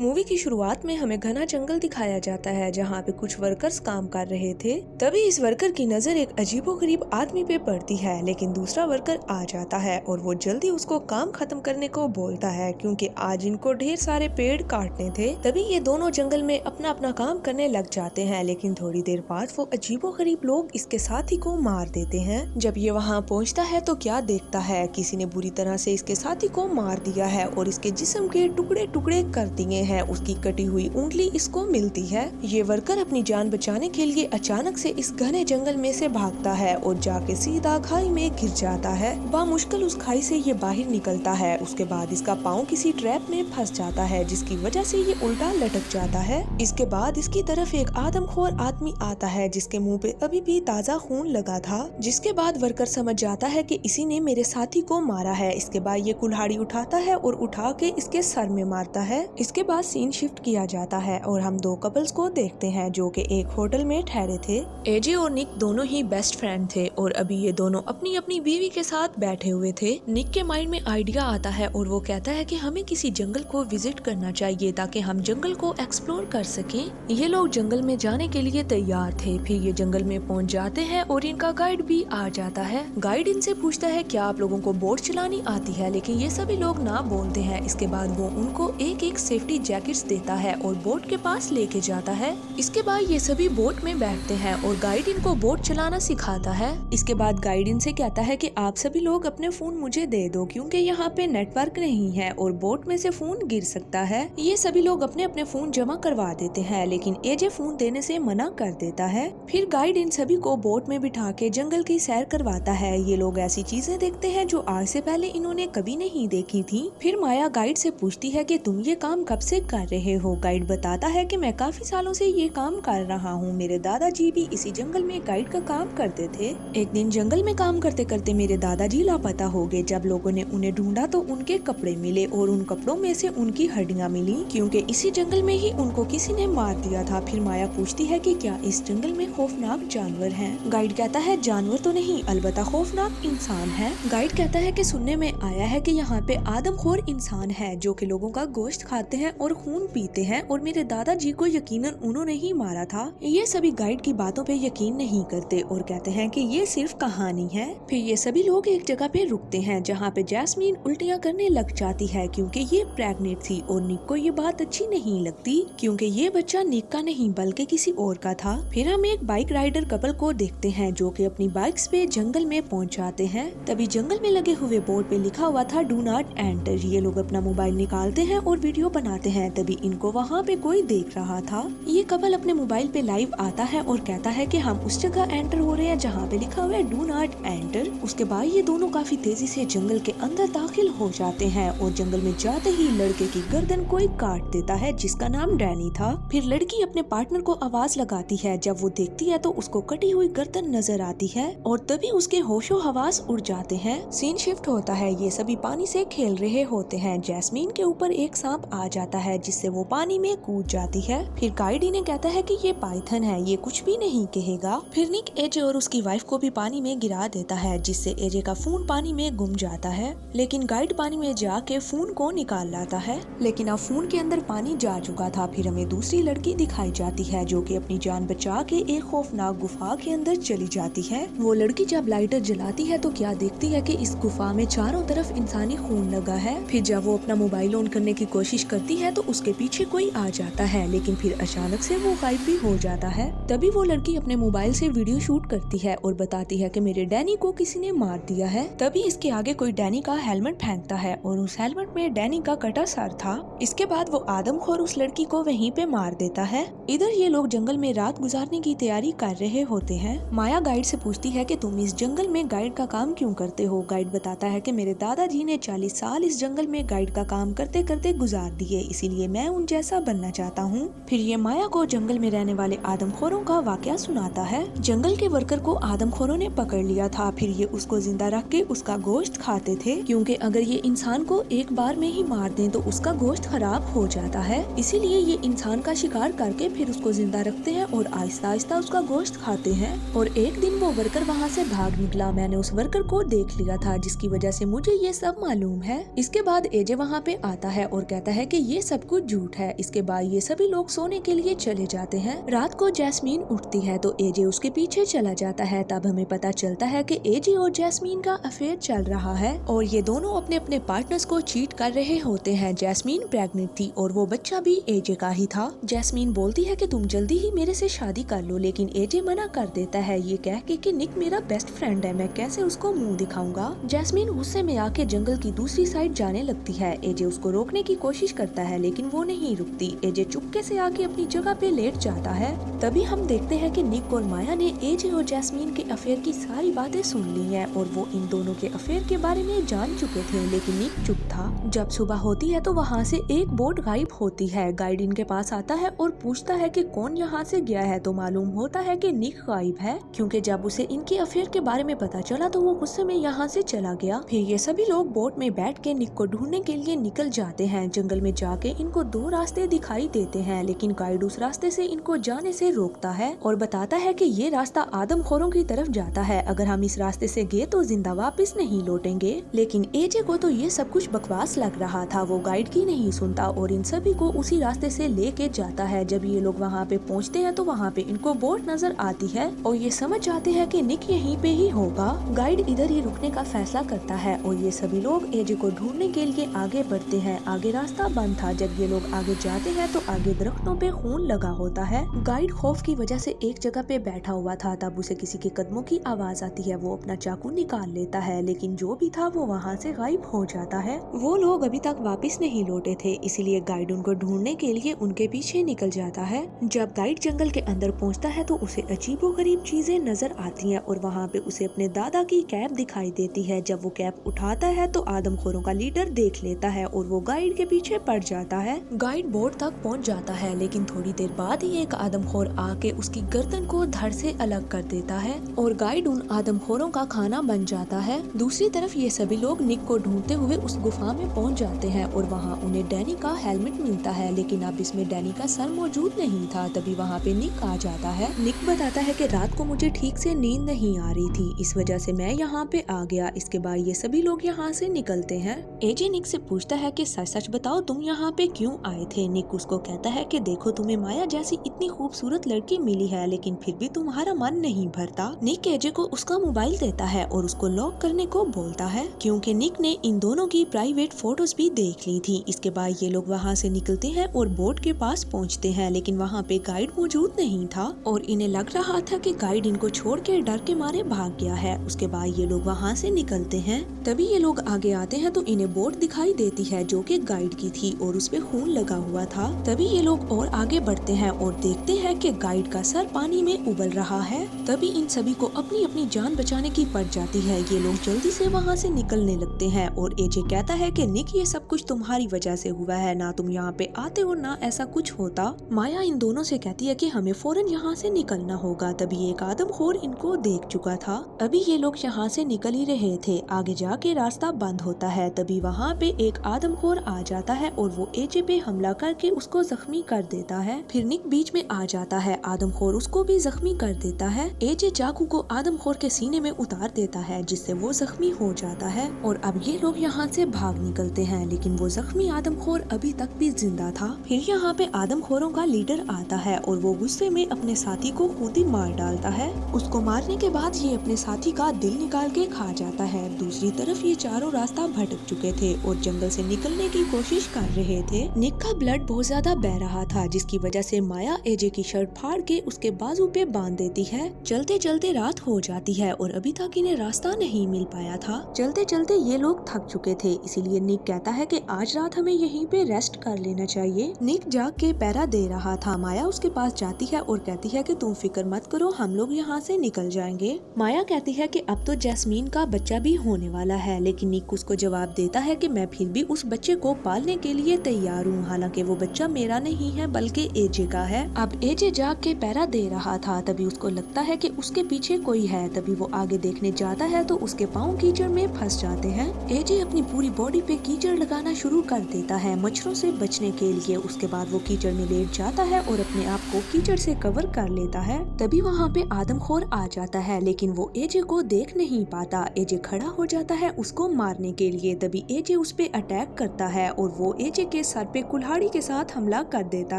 Movie की शुरुआत में हमें घना जंगल दिखाया जाता है जहाँ पे कुछ वर्कर्स काम कर रहे थे। तभी इस वर्कर की नजर एक अजीबोगरीब आदमी पे पड़ती है, लेकिन दूसरा वर्कर आ जाता है और वो जल्दी उसको काम खत्म करने को बोलता है क्योंकि आज इनको ढेर सारे पेड़ काटने थे। तभी ये दोनों जंगल में अपना अपना काम करने लग जाते हैं, लेकिन थोड़ी देर बाद वो अजीबोगरीब लोग इसके साथी को मार देते हैं। जब ये वहाँ पहुँचता है तो क्या देखता है, किसी ने बुरी तरह से इसके साथी को मार दिया है और इसके जिस्म के टुकड़े टुकड़े कर दिए है। उसकी कटी हुई उंगली इसको मिलती है। ये वर्कर अपनी जान बचाने के लिए अचानक से इस घने जंगल में से भागता है और जाके सीधा खाई में गिर जाता है। बामुश्किल उस खाई से ये बाहर निकलता है। उसके बाद इसका पाँव किसी ट्रैप में फंस जाता है, जिसकी वजह से ये उल्टा लटक जाता है। इसके बाद इसकी तरफ एक आदमखोर आदमी आता है जिसके मुँह पे अभी भी ताज़ा खून लगा था। जिसके बाद वर्कर समझ जाता है कि इसी ने मेरे साथी को मारा है। इसके बाद ये कुल्हाड़ी उठाता है और उठा के इसके सर में मारता है। इसके बाद सीन शिफ्ट किया जाता है और हम दो कपल्स को देखते हैं जो कि एक होटल में ठहरे थे। एजे और निक दोनों ही बेस्ट फ्रेंड थे और अभी ये दोनों अपनी अपनी बीवी के साथ बैठे हुए थे। निक के माइंड में आइडिया आता है और वो कहता है कि हमें किसी जंगल को विजिट करना चाहिए ताकि हम जंगल को एक्सप्लोर कर सकें। ये लोग जंगल में जाने के लिए तैयार थे। फिर ये जंगल में पहुंच जाते हैं और इनका गाइड भी आ जाता है। गाइड इनसे पूछता है क्या आप लोगों को बोट चलानी आती है, लेकिन ये सभी लोग ना बोलते हैं। इसके बाद वो उनको एक एक सेफ्टी जैकेट्स देता है और बोट के पास लेके जाता है। इसके बाद ये सभी बोट में बैठते हैं और गाइड इनको बोट चलाना सिखाता है। इसके बाद गाइड इनसे कहता है कि आप सभी लोग अपने फोन मुझे दे दो क्योंकि यहाँ पे नेटवर्क नहीं है और बोट में से फोन गिर सकता है। ये सभी लोग अपने अपने फोन जमा करवा देते हैं, लेकिन एजे फोन देने से मना कर देता है। फिर गाइड इन सभी को बोट में बिठा के जंगल की सैर करवाता है। ये लोग ऐसी चीजें देखते हैं जो आज से पहले इन्होंने कभी नहीं देखी थी। फिर माया गाइड से पूछती है कि तुम ये काम कब से कर रहे हो। गाइड बताता है कि मैं काफी सालों से ये काम कर रहा हूँ। मेरे दादाजी भी इसी जंगल में गाइड का काम करते थे। एक दिन जंगल में काम करते करते मेरे दादाजी लापता हो गए। जब लोगों ने उन्हें ढूंढा तो उनके कपड़े मिले और उन कपड़ों में से उनकी हड्डियां मिली क्योंकि इसी जंगल में ही उनको किसी ने मार दिया था। फिर माया पूछती है कि क्या इस जंगल में खौफनाक जानवर हैं? गाइड कहता है जानवर तो नहीं, अलबत्ता खौफनाक इंसान है। गाइड कहता है कि सुनने में आया है कि यहाँ पे आदमखोर इंसान है जो कि लोगों का गोश्त खाते हैं और खून पीते हैं और मेरे दादाजी को यकीनन उन्होंने ही मारा था। ये सभी गाइड की बातों पे यकीन नहीं करते और कहते हैं कि ये सिर्फ कहानी है। फिर ये सभी लोग एक जगह पे रुकते हैं जहाँ पे जैस्मीन उल्टियाँ करने लग जाती है क्योंकि ये प्रेग्नेंट थी और निक को ये बात अच्छी नहीं लगती क्योंकि ये बच्चा निक का नहीं बल्कि किसी और का था। फिर हम एक बाइक राइडर कपल को देखते हैं जो कि अपनी बाइक्स पे जंगल में पहुँच जाते हैं। तभी जंगल में लगे हुए बोर्ड पे लिखा हुआ था डू नॉट एंटर। ये लोग अपना मोबाइल निकालते हैं और वीडियो बनाते हैं। तभी इनको वहाँ पे कोई देख रहा था। ये कपल अपने मोबाइल पे लाइव आता है और कहता है कि हम उस जगह एंटर हो रहे हैं जहाँ पे लिखा हुआ है डू नॉट एंटर। उसके बाद ये दोनों काफी तेजी से जंगल के अंदर दाखिल हो जाते हैं और जंगल में जाते ही लड़के की गर्दन कोई काट देता है जिसका नाम डैनी था। फिर लड़की अपने पार्टनर को आवाज लगाती है। जब वो देखती है तो उसको कटी हुई गर्दन नजर आती है और तभी उसके होशो हवास उड़ जाते हैं। सीन शिफ्ट होता है। ये सभी पानी से खेल रहे होते हैं। जैस्मीन के ऊपर एक सांप आ जाता है जिससे वो पानी में कूद जाती है। फिर गाइड इन्हें कहता है कि ये पाइथन है, ये कुछ भी नहीं कहेगा। फिर निक एजे और उसकी वाइफ को भी पानी में गिरा देता है जिससे एजे का फोन पानी में गुम जाता है, लेकिन गाइड पानी में जाके फोन को निकाल लाता है, लेकिन अब फोन के अंदर पानी जा चुका था। फिर हमें दूसरी लड़की दिखाई जाती है जो कि अपनी जान बचा के एक खौफनाक गुफा के अंदर चली जाती है। वो लड़की जब लाइटर जलाती है तो क्या देखती है कि इस गुफा में चारों तरफ इंसानी खून लगा है। फिर जब वो अपना मोबाइल ऑन करने की कोशिश करती है तो उसके पीछे कोई आ जाता है, लेकिन फिर अचानक से वो गायब भी हो जाता है। तभी वो लड़की अपने मोबाइल से वीडियो शूट करती है और बताती है कि मेरे डैनी को किसी ने मार दिया है। तभी इसके आगे कोई डैनी का हेलमेट फेंकता है और उस हेलमेट में डैनी का कटा सर था। इसके बाद वो आदमखोर उस लड़की को वहीं पे मार देता है। इधर ये लोग जंगल में रात गुजारने की तैयारी कर रहे होते हैं। माया गाइड से पूछती है कि तुम इस जंगल में गाइड का काम क्यों करते हो। गाइड बताता है कि मेरे दादाजी ने 40 साल इस जंगल में गाइड का काम करते करते गुजार दिए, इसीलिए मैं उन जैसा बनना चाहता हूँ। फिर ये माया को जंगल में रहने वाले आदमखोरों का वाकया सुनाता है। जंगल के वर्कर को आदमखोरों ने पकड़ लिया था। फिर ये उसको जिंदा रख के उसका गोश्त खाते थे क्योंकि अगर ये इंसान को एक बार में ही मार दें तो उसका गोश्त खराब हो जाता है। इसीलिए ये इंसान का शिकार करके फिर उसको जिंदा रखते हैं और आहिस्ता आहिस्ता उसका गोश्त खाते हैं। और एक दिन वो वर्कर वहाँ से भाग निकला। मैंने उस वर्कर को देख लिया था जिसकी वजह से मुझे ये सब मालूम है। इसके बाद एजे वहाँ पे आता है और कहता है कि ये सब कुछ झूठ है। इसके बाद ये सभी लोग सोने के लिए चले जाते हैं। रात को जैस्मीन उठती है तो एजे उसके पीछे चला जाता है। तब हमें पता चलता है कि एजे और जैस्मीन का अफेयर चल रहा है और ये दोनों अपने अपने पार्टनर्स को चीट कर रहे होते हैं। जैस्मीन प्रेग्नेंट थी और वो बच्चा भी एजे का ही था। जैस्मीन बोलती है कि तुम जल्दी ही मेरे से शादी कर लो, लेकिन एजे मना कर देता है ये कह के कि निक मेरा बेस्ट फ्रेंड है, मैं कैसे उसको मुंह दिखाऊंगा। जैस्मीन गुस्से में आके जंगल की दूसरी साइड जाने लगती है। एजे उसको रोकने की कोशिश करता है लेकिन वो नहीं रुकती। एजे चुपके से आके अपनी जगह पे लेट जाता है। तभी हम देखते हैं कि निक और माया ने एजे और जैस्मीन के अफेयर की सारी बातें सुन ली हैं और वो इन दोनों के अफेयर के बारे में जान चुके थे, लेकिन निक चुप था। जब सुबह होती है तो वहाँ से एक बोट गायब होती है। गाइड इनके पास आता है और पूछता है कि कौन यहाँ से गया है, तो मालूम होता है कि निक गायब है, क्योंकि जब उसे इनके अफेयर के बारे में पता चला तो वो गुस्से में यहाँ से चला गया। फिर ये सभी लोग बोट में बैठ के निक को ढूंढने के लिए निकल जाते हैं। जंगल में जाके इनको दो रास्ते दिखाई देते हैं, लेकिन गाइड उस रास्ते से इनको जाने से रोकता है और बताता है कि ये रास्ता आदमखोरों की तरफ जाता है, अगर हम इस रास्ते से गए तो जिंदा वापस नहीं लौटेंगे। लेकिन एजे को तो ये सब कुछ बकवास लग रहा था, वो गाइड की नहीं सुनता और इन सभी को उसी रास्ते से लेके जाता है। जब ये लोग वहाँ पे पहुँचते हैं तो वहाँ पे इनको बोट नजर आती है और ये समझ जाते हैं कि निक यहीं पे ही होगा। गाइड इधर ही रुकने का फैसला करता है और ये सभी लोग एजे को ढूंढने के लिए आगे बढ़ते हैं। आगे रास्ता बंद था। जब ये लोग आगे जाते हैं तो आगे दरख्तों पे खून लगा होता है। गाइड खौफ की वजह से एक जगह पे बैठा हुआ था। तब उसे किसी के कदमों की आवाज आती है। वो अपना चाकू निकाल लेता है, लेकिन जो भी था वो वहाँ से गायब हो जाता है। वो लोग अभी तक वापस नहीं लौटे थे, इसीलिए गाइड उनको ढूंढने के लिए उनके पीछे निकल जाता है। जब गाइड जंगल के अंदर पहुँचता है तो उसे अजीबोगरीब चीजें नजर आती हैं और वहाँ पे उसे अपने दादा की कैप दिखाई देती है। जब वो कैप उठाता है तो आदमखोरों का लीडर देख लेता है और वो गाइड के पीछे पड़ जाता है। गाइड बोट तक पहुंच जाता है, लेकिन थोड़ी देर बाद ही एक आदमखोर आके उसकी गर्दन को धड़ से अलग कर देता है और गाइड उन आदमखोरों का खाना बन जाता है। दूसरी तरफ ये सभी लोग निक को ढूंढते हुए उस गुफा में पहुंच जाते हैं और वहाँ उन्हें डैनी का हेलमेट मिलता है, लेकिन अब इसमें डैनी का सर मौजूद नहीं था। तभी वहाँ पे निक आ जाता है। निक बताता है कि रात को मुझे ठीक से नींद नहीं आ रही थी, इस वजह से मैं यहाँ पे आ गया। इसके बाद ये सभी लोग यहाँ से निकलते हैं। एजे निक से पूछता है कि सच सच बताओ तुम यहाँ पे क्यों आए थे। निक उसको कहता है कि देखो तुम्हें माया जैसी इतनी खूबसूरत लड़की मिली है, लेकिन फिर भी तुम्हारा मन नहीं भरता। निक एजे को उसका मोबाइल देता है और उसको लॉक करने को बोलता है, क्योंकि निक ने इन दोनों की प्राइवेट फोटोज भी देख ली थी। इसके बाद ये लोग वहाँ से निकलते हैं और बोट के पास पहुँचते हैं, लेकिन वहाँ पे गाइड मौजूद नहीं था और इन्हें लग रहा था कि गाइड इनको छोड़ के डर के मारे भाग गया है। उसके बाद ये लोग वहाँ से निकलते हैं। तभी ये लोग आगे आते हैं तो इन्हें बोट दिखाई देती है जो कि गाइड की थी और उस पे खून लगा हुआ था। तभी ये लोग और आगे बढ़ते हैं और देखते हैं कि गाइड का सर पानी में उबल रहा है। तभी इन सभी को अपनी अपनी जान बचाने की पड़ जाती है। ये लोग जल्दी से वहाँ से निकलने लगते हैं और एजे कहता है कि निक ये सब कुछ तुम्हारी वजह से हुआ है, ना तुम यहाँ पे आते और ना ऐसा कुछ होता। माया इन दोनों से कहती है कि हमें फौरन यहाँ से निकलना होगा। तभी एक आदमखोर इनको देख चुका था। अभी ये लोग यहाँ से निकल ही रहे थे। आगे जाके रास्ता बंद होता है। तभी वहाँ पे एक आदमखोर आ जाता है और वो एजे पे हमला करके उसको जख्मी कर देता है। फिर निक बीच में आ जाता है। आदमखोर उसको भी जख्मी कर देता है। एजे चाकू को आदमखोर के सीने में उतार देता है, जिससे वो जख्मी हो जाता है और अब ये लोग यहाँ से भाग निकलते हैं, लेकिन वो जख्मी आदमखोर अभी तक भी जिंदा था। फिर यहाँ पे आदमखोरों का लीडर आता है और वो गुस्से में अपने साथी को खुद ही मार डालता है। उसको मारने के बाद ये अपने साथी का दिल निकाल के खा जाता है। दूसरी तरफ ये चारों रास्ता भटक चुके थे और जंगल से निकलने की कोशिश कर रहे थे। निक का ब्लड बहुत ज्यादा बह रहा था, जिसकी वजह से माया एजे की शर्ट फाड़ के उसके बाजू पे बांध देती है। चलते चलते रात हो जाती है और अभी तक इन्हें रास्ता नहीं मिल पाया था। चलते चलते ये लोग थक चुके थे, इसीलिए निक कहता है कि आज रात हमें यहीं पे रेस्ट कर लेना चाहिए। निक जाग के पैरा दे रहा था। माया उसके पास जाती है और कहती है कि तुम फिक्र मत करो, हम लोग यहाँ से निकल जाएंगे। माया कहती है कि अब तो जैस्मीन का बच्चा भी होने वाला है, लेकिन निक उसको जवाब देता है कि मैं फिर भी उस बच्चे को पालने के लिए तैयार हूँ, हालांकि वो बच्चा मेरा नहीं है बल्कि एजे का है। अब एजे जाग के पैरा दे रहा था। तभी उसको लगता है कि उसके पीछे कोई है। तभी वो आगे देखने जाता है तो उसके पाँव कीचड़ में फंस जाते हैं। एजे अपनी पूरी बॉडी पे कीचड़ लगाना शुरू कर देता है मच्छरों से बचने के लिए। उसके बाद वो कीचड़ में लेट जाता है और अपने आप को कीचड़ से कवर कर लेता है। तभी वहाँ पे आदमखोर आ जाता है, लेकिन वो एजे को देख नहीं पाता। एजे खड़ा हो जाता है उसको मारने के लिए। तभी एजे उस पे अटैक करता है और वो एजे के सर पे कुल्हाड़ी के साथ हमला कर देता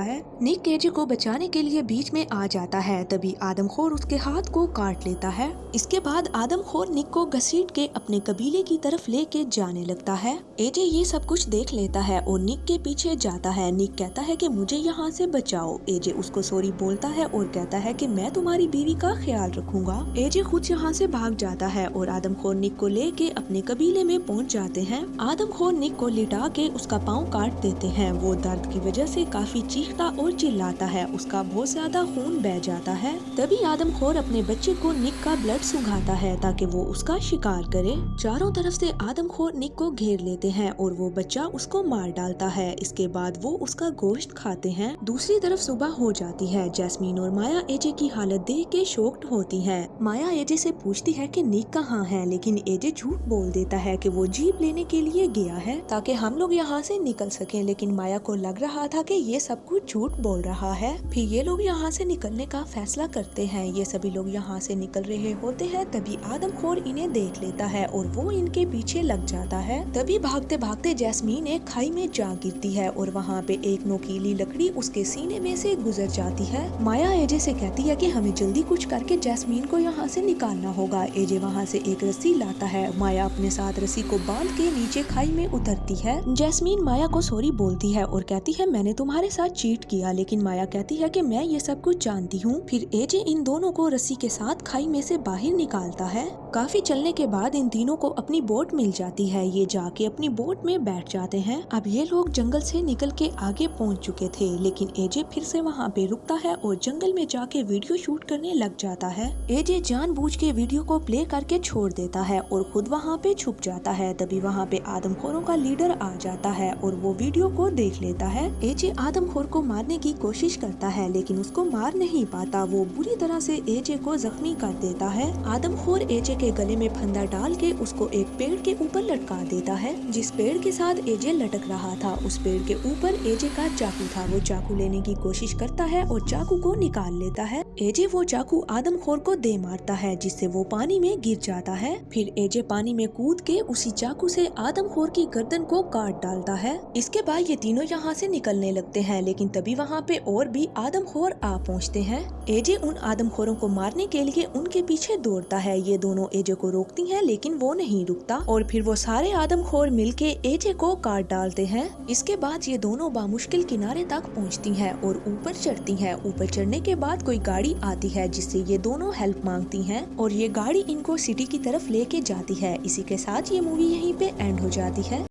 है। निक एजे को बचाने के लिए बीच में आ जाता है, तभी आदमखोर उसके हाथ को काट लेता है। इसके बाद आदमखोर निक को घसीट के अपने कबीले की तरफ लेके जाने लगता है। एजे ये सब कुछ देख लेता है और निक के पीछे जाता है। निक कहता है कि मुझे यहाँ से बचाओ। एजे उसको सॉरी बोलता है और कहता है कि मैं तुम्हारी बीवी का ख्याल रखूंगा। एजे खुद यहाँ से भाग जाता है और आदमखोर निक को लेके अपने कबीले में पहुँच जाते हैं। आदमखोर निक को लिटा के उसका पाँव काट देते हैं। वो दर्द की वजह से काफी चीखता और चिल्लाता है, उसका बहुत ज्यादा खून बह जाता है। तभी आदमखोर अपने बच्चे को निक का ब्लड सुंघाता है ताकि वो उसका शिकार करे। चारों तरफ से आदमखोर निक को घेर लेते हैं और वो बच्चा उसको मार डालता है। इसके बाद वो उसका गोश्त खाते हैं। दूसरी तरफ सुबह हो जाती है। जैस्मीन और माया एजे की हालत देख के शॉक्ड होती है। माया एजे से पूछती है कि निक कहाँ है, लेकिन एजे झूठ बोल देता है कि वो जीप लेने के लिए गया है ताकि हम लोग यहाँ से निकल सकें। लेकिन माया को लग रहा था कि ये सब कुछ झूठ बोल रहा है। फिर ये लोग यहाँ से निकलने का फैसला करते हैं। ये सभी लोग यहाँ से निकल रहे होते हैं, तभी आदमखोर इन्हें देख लेता है और वो इनके पीछे लग जाता है। तभी भागते भागते जैस्मीन एक खाई में जा गिरती है और वहाँ पे एक नोकीली लकड़ी उसके सीने में से गुजर जाती है। माया एजे से कहती है कि हमें जल्दी कुछ करके जैस्मीन को यहाँ से निकालना होगा। एजे वहाँ से एक रस्सी लाता है। माया अपने साथ रस्सी को बांध के नीचे खाई में उतरती है। जैस्मीन माया को सॉरी बोलती है और कहती है मैंने तुम्हारे साथ चीट किया, लेकिन माया कहती है कि मैं ये सब कुछ जानती हूँ। फिर एजे इन दोनों को रस्सी के साथ खाई में से बाहर निकालता है। काफी चलने के बाद इन तीनों को अपनी बोट मिल जाती है। ये जाके अपनी बोट में बैठ जाते हैं। अब ये लोग जंगल से निकल के आगे पहुंच चुके थे, लेकिन एजे फिर से वहाँ पे रुकता है और जंगल में जाके वीडियो शूट करने लग जाता है। एजे जानबूझ के वीडियो को प्ले करके छोड़ देता है और खुद वहाँ पे छुप जाता है। तभी वहाँ पे आदमखोरों का लीडर आ जाता है और वो वीडियो को देख लेता है। एजे आदमखोर को मारने की कोशिश करता है, लेकिन उसको मार नहीं पाता। वो बुरी तरह से एजे को जख्मी कर देता है। आदमखोर एजे के गले में फंदा डाल के उसको एक पेड़ के ऊपर लटका देता है। जिस पेड़ के साथ एजे लटक रहा था उस पेड़ के ऊपर एजे का चाकू था। वो चाकू लेने की कोशिश करता है और चाकू को निकाल लेता है। एजे वो चाकू आदमखोर को दे मारता है, जिससे वो पानी में गिर जाता है। फिर एजे पानी में कूद के उसी चाकू से आदमखोर की गर्दन को काट डालता है। इसके बाद ये तीनों यहाँ से निकलने लगते हैं, लेकिन तभी वहाँ पे और भी आदमखोर आ पहुँचते हैं। एजे उन आदमखोरों को मारने के लिए उनके पीछे दौड़ता है। ये दोनों एजे को रोकती हैं, लेकिन वो नहीं रुकता और फिर वो सारे आदमखोर मिलके एजे को काट डालते हैं। इसके बाद ये दोनों बामुश्किल किनारे तक पहुँचती हैं और ऊपर चढ़ती हैं। ऊपर चढ़ने के बाद कोई गाड़ी आती है जिससे ये दोनों हेल्प मांगती हैं और ये गाड़ी इनको सिटी की तरफ लेके जाती है। इसी के साथ ये मूवी यहीं पे एंड हो जाती है।